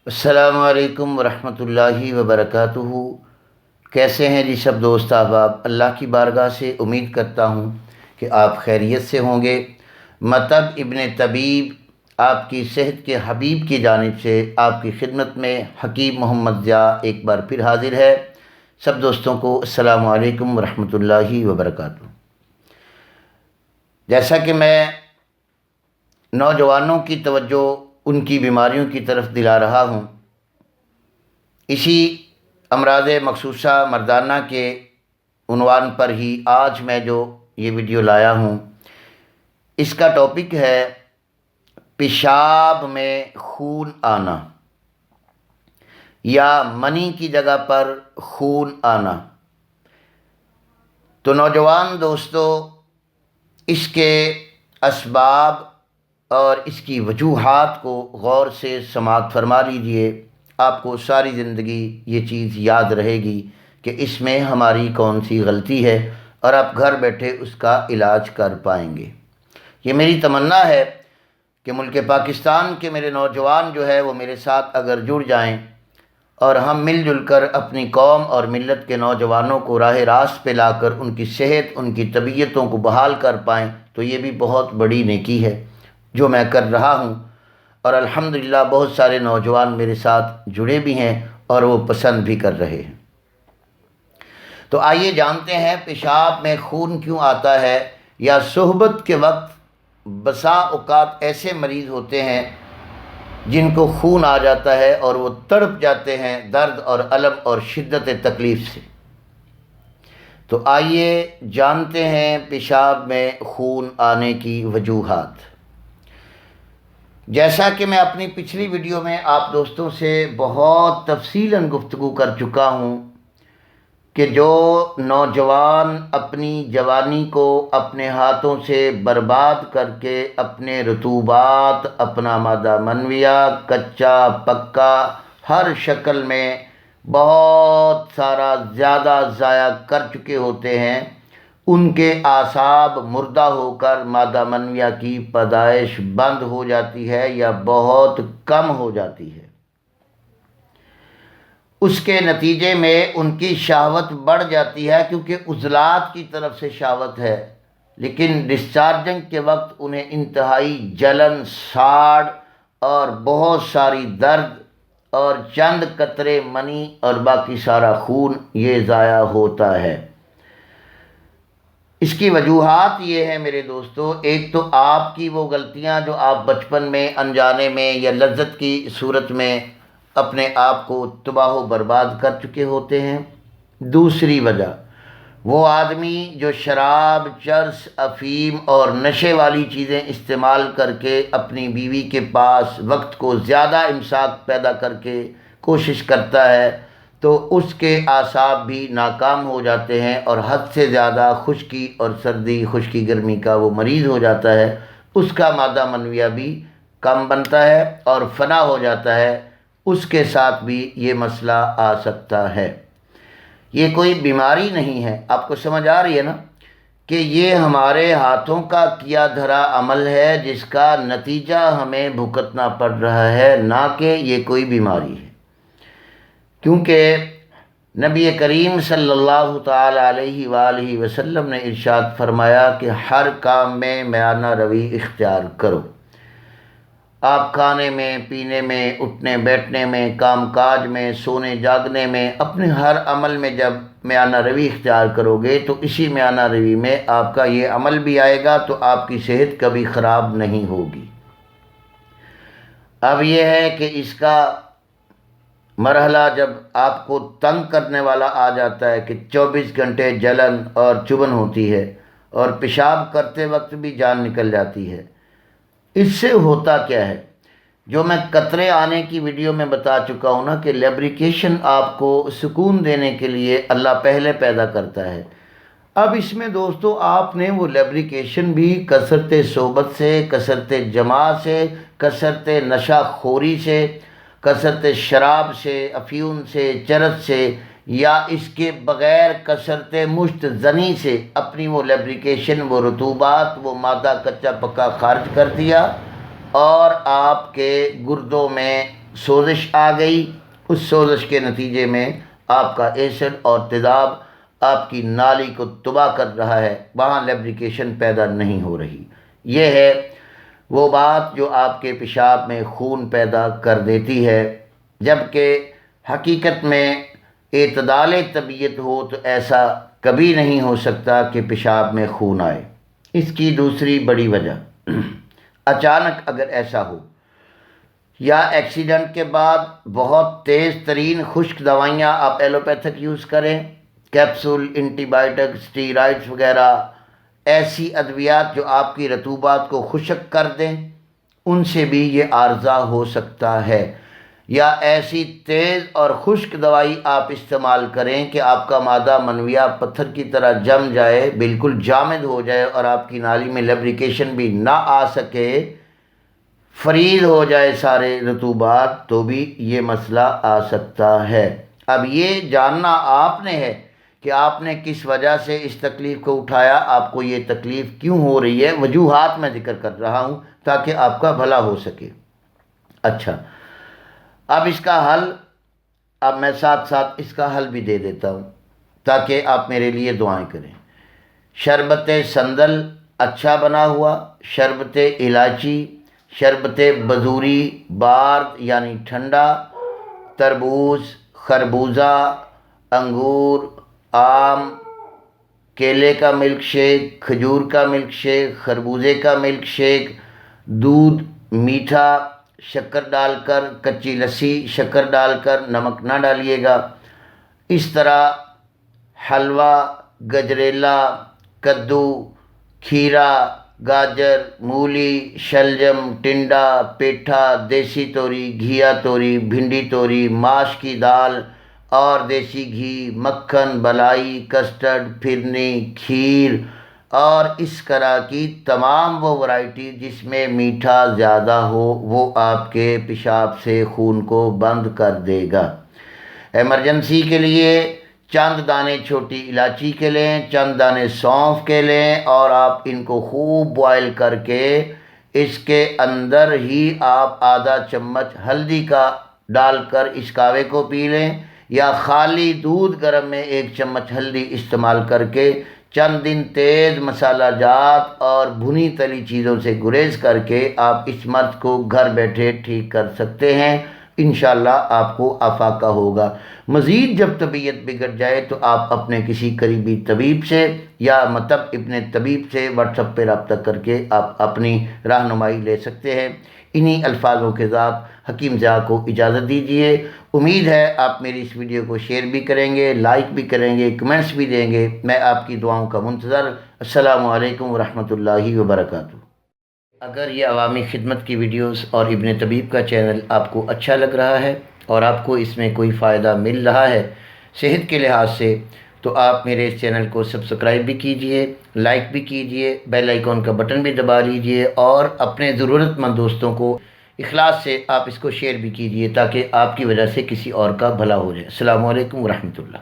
السلام علیکم ورحمۃ اللہ وبرکاتہ۔ کیسے ہیں جی سب دوست احباب؟ اللہ کی بارگاہ سے امید کرتا ہوں کہ آپ خیریت سے ہوں گے۔ مطب ابن طبیب آپ کی صحت کے حبیب کی جانب سے آپ کی خدمت میں حکیم محمد ضیاء ایک بار پھر حاضر ہے۔ سب دوستوں کو السلام علیکم ورحمۃ اللہ وبرکاتہ۔ جیسا کہ میں نوجوانوں کی توجہ ان کی بیماریوں کی طرف دلا رہا ہوں، اسی امراض مخصوصہ مردانہ کے عنوان پر ہی آج میں جو یہ ویڈیو لایا ہوں، اس کا ٹاپک ہے پیشاب میں خون آنا یا منی کی جگہ پر خون آنا۔ تو نوجوان دوستو، اس کے اسباب اور اس کی وجوہات کو غور سے سماعت فرما لیجئے۔ آپ کو ساری زندگی یہ چیز یاد رہے گی کہ اس میں ہماری کون سی غلطی ہے اور آپ گھر بیٹھے اس کا علاج کر پائیں گے۔ یہ میری تمنا ہے کہ ملک پاکستان کے میرے نوجوان جو ہے وہ میرے ساتھ اگر جڑ جائیں اور ہم مل جل کر اپنی قوم اور ملت کے نوجوانوں کو راہ راست پہ لا کر ان کی صحت، ان کی طبیعتوں کو بحال کر پائیں تو یہ بھی بہت بڑی نیکی ہے جو میں کر رہا ہوں، اور الحمدللہ بہت سارے نوجوان میرے ساتھ جڑے بھی ہیں اور وہ پسند بھی کر رہے ہیں۔ تو آئیے جانتے ہیں پیشاب میں خون کیوں آتا ہے، یا صحبت کے وقت بسا اوقات ایسے مریض ہوتے ہیں جن کو خون آ جاتا ہے اور وہ تڑپ جاتے ہیں درد اور الم اور شدت تکلیف سے۔ تو آئیے جانتے ہیں پیشاب میں خون آنے کی وجوہات۔ جیسا کہ میں اپنی پچھلی ویڈیو میں آپ دوستوں سے بہت تفصیلاً گفتگو کر چکا ہوں کہ جو نوجوان اپنی جوانی کو اپنے ہاتھوں سے برباد کر کے اپنے رطوبات، اپنا مادہ منویہ، کچا پکا ہر شکل میں بہت سارا زیادہ ضائع کر چکے ہوتے ہیں، ان کے اعصاب مردہ ہو کر مادہ منویہ کی پیدائش بند ہو جاتی ہے یا بہت کم ہو جاتی ہے۔ اس کے نتیجے میں ان کی شہوت بڑھ جاتی ہے کیونکہ عضلات کی طرف سے شہوت ہے، لیکن ڈسچارجنگ کے وقت انہیں انتہائی جلن، ساڑ اور بہت ساری درد اور چند قطرے منی اور باقی سارا خون یہ ضائع ہوتا ہے۔ اس کی وجوہات یہ ہیں میرے دوستو، ایک تو آپ کی وہ غلطیاں جو آپ بچپن میں انجانے میں یا لذت کی صورت میں اپنے آپ کو تباہ و برباد کر چکے ہوتے ہیں۔ دوسری وجہ وہ آدمی جو شراب، چرس، افیم اور نشے والی چیزیں استعمال کر کے اپنی بیوی کے پاس وقت کو زیادہ امساک پیدا کر کے کوشش کرتا ہے تو اس کے اعصاب بھی ناکام ہو جاتے ہیں اور حد سے زیادہ خشکی اور سردی، خشکی گرمی کا وہ مریض ہو جاتا ہے، اس کا مادہ منویہ بھی کم بنتا ہے اور فنا ہو جاتا ہے۔ اس کے ساتھ بھی یہ مسئلہ آ سکتا ہے۔ یہ کوئی بیماری نہیں ہے، آپ کو سمجھ آ رہی ہے نا کہ یہ ہمارے ہاتھوں کا کیا دھرا عمل ہے جس کا نتیجہ ہمیں بھگتنا پڑ رہا ہے، نہ کہ یہ کوئی بیماری ہے۔ کیونکہ نبی کریم صلی اللہ تعالی علیہ وآلہ وسلم نے ارشاد فرمایا کہ ہر کام میں میانہ روی اختیار کرو۔ آپ کھانے میں، پینے میں، اٹھنے بیٹھنے میں، کام کاج میں، سونے جاگنے میں، اپنے ہر عمل میں جب میانہ روی اختیار کرو گے تو اسی میانہ روی میں آپ کا یہ عمل بھی آئے گا تو آپ کی صحت کبھی خراب نہیں ہوگی۔ اب یہ ہے کہ اس کا مرحلہ جب آپ کو تنگ کرنے والا آ جاتا ہے کہ 24 گھنٹے جلن اور چبھن ہوتی ہے اور پیشاب کرتے وقت بھی جان نکل جاتی ہے، اس سے ہوتا کیا ہے؟ جو میں قطرے آنے کی ویڈیو میں بتا چکا ہوں نا کہ لیبریکیشن آپ کو سکون دینے کے لیے اللہ پہلے پیدا کرتا ہے۔ اب اس میں دوستو آپ نے وہ لیبریکیشن بھی کثرت صحبت سے، کثرت جماع سے، کثرت نشہ خوری سے، کثرت شراب سے، افیون سے، چرس سے، یا اس کے بغیر کثرت مشت زنی سے اپنی وہ لیبریکیشن، وہ رطوبات، وہ مادہ کچا پکا خارج کر دیا اور آپ کے گردوں میں سوزش آ گئی، اس سوزش کے نتیجے میں آپ کا ایسڈ اور تیزاب آپ کی نالی کو تباہ کر رہا ہے، وہاں لیبریکیشن پیدا نہیں ہو رہی۔ یہ ہے وہ بات جو آپ کے پیشاب میں خون پیدا کر دیتی ہے، جبکہ حقیقت میں اعتدال طبیعت ہو تو ایسا کبھی نہیں ہو سکتا کہ پیشاب میں خون آئے۔ اس کی دوسری بڑی وجہ، اچانک اگر ایسا ہو یا ایکسیڈنٹ کے بعد بہت تیز ترین خشک دوائیاں آپ ایلوپیتھک یوز کریں، کیپسول، اینٹی بائیوٹک، اسٹیرائڈز وغیرہ، ایسی ادویات جو آپ کی رطوبات کو خشک کر دیں، ان سے بھی یہ عارضہ ہو سکتا ہے۔ یا ایسی تیز اور خشک دوائی آپ استعمال کریں کہ آپ کا مادہ منویہ پتھر کی طرح جم جائے، بالکل جامد ہو جائے اور آپ کی نالی میں لیبریکیشن بھی نہ آ سکے، فریز ہو جائے سارے رطوبات، تو بھی یہ مسئلہ آ سکتا ہے۔ اب یہ جاننا آپ نے ہے کہ آپ نے کس وجہ سے اس تکلیف کو اٹھایا، آپ کو یہ تکلیف کیوں ہو رہی ہے۔ وجوہات میں ذکر کر رہا ہوں تاکہ آپ کا بھلا ہو سکے۔ اچھا، اب اس کا حل، اب میں ساتھ ساتھ اس کا حل بھی دے دیتا ہوں تاکہ آپ میرے لیے دعائیں کریں۔ شربت سندل اچھا بنا ہوا، شربت الائچی، شربت بدوری بارد یعنی ٹھنڈا، تربوز، خربوزہ، انگور، آم، کیلے کا ملک شیک، کھجور کا ملک شیک، خربوزے کا ملک شیک، دودھ میٹھا، شکر ڈال کر، کچی لسی شکر ڈال کر، نمک نہ ڈالیے گا۔ اس طرح حلوہ، گجریلا، کدو، کھیرا، گاجر، مولی، شلجم، ٹنڈا، پیٹھا، دیسی توری، گھیا توری، بھنڈی توری، ماش کی دال اور دیسی گھی، مکھن، بلائی، کسٹرڈ، پھرنی، کھیر اور اس طرح کی تمام وہ ورائٹی جس میں میٹھا زیادہ ہو، وہ آپ کے پیشاب سے خون کو بند کر دے گا۔ ایمرجنسی کے لیے چند دانے چھوٹی الائچی کے لیں، چند دانے سونف کے لیں اور آپ ان کو خوب بوائل کر کے اس کے اندر ہی آپ آدھا چمچ ہلدی کا ڈال کر اس کاوے کو پی لیں، یا خالی دودھ گرم میں 1 چمچ ہلدی استعمال کر کے چند دن تیز مسالہ جات اور بھنی تلی چیزوں سے گریز کر کے آپ اس مرض کو گھر بیٹھے ٹھیک کر سکتے ہیں۔ انشاءاللہ آپ کو افاقہ ہوگا۔ مزید جب طبیعت بگڑ جائے تو آپ اپنے کسی قریبی طبیب سے یا مطب ابن طبیب سے واٹس ایپ پہ رابطہ کر کے آپ اپنی رہنمائی لے سکتے ہیں۔ انہی الفاظوں کے ساتھ حکیم ضیاء کو اجازت دیجیے۔ امید ہے آپ میری اس ویڈیو کو شیئر بھی کریں گے، لائک بھی کریں گے، کمنٹس بھی دیں گے۔ میں آپ کی دعاؤں کا منتظر۔ السلام علیکم ورحمۃ اللہ وبرکاتہ۔ اگر یہ عوامی خدمت کی ویڈیوز اور ابن طبیب کا چینل آپ کو اچھا لگ رہا ہے اور آپ کو اس میں کوئی فائدہ مل رہا ہے صحت کے لحاظ سے، تو آپ میرے اس چینل کو سبسکرائب بھی کیجئے، لائک بھی کیجئے، بیل آئیکن کا بٹن بھی دبا لیجئے اور اپنے ضرورت مند دوستوں کو اخلاص سے آپ اس کو شیئر بھی کیجئے تاکہ آپ کی وجہ سے کسی اور کا بھلا ہو جائے۔ السلام علیکم ورحمۃ اللہ۔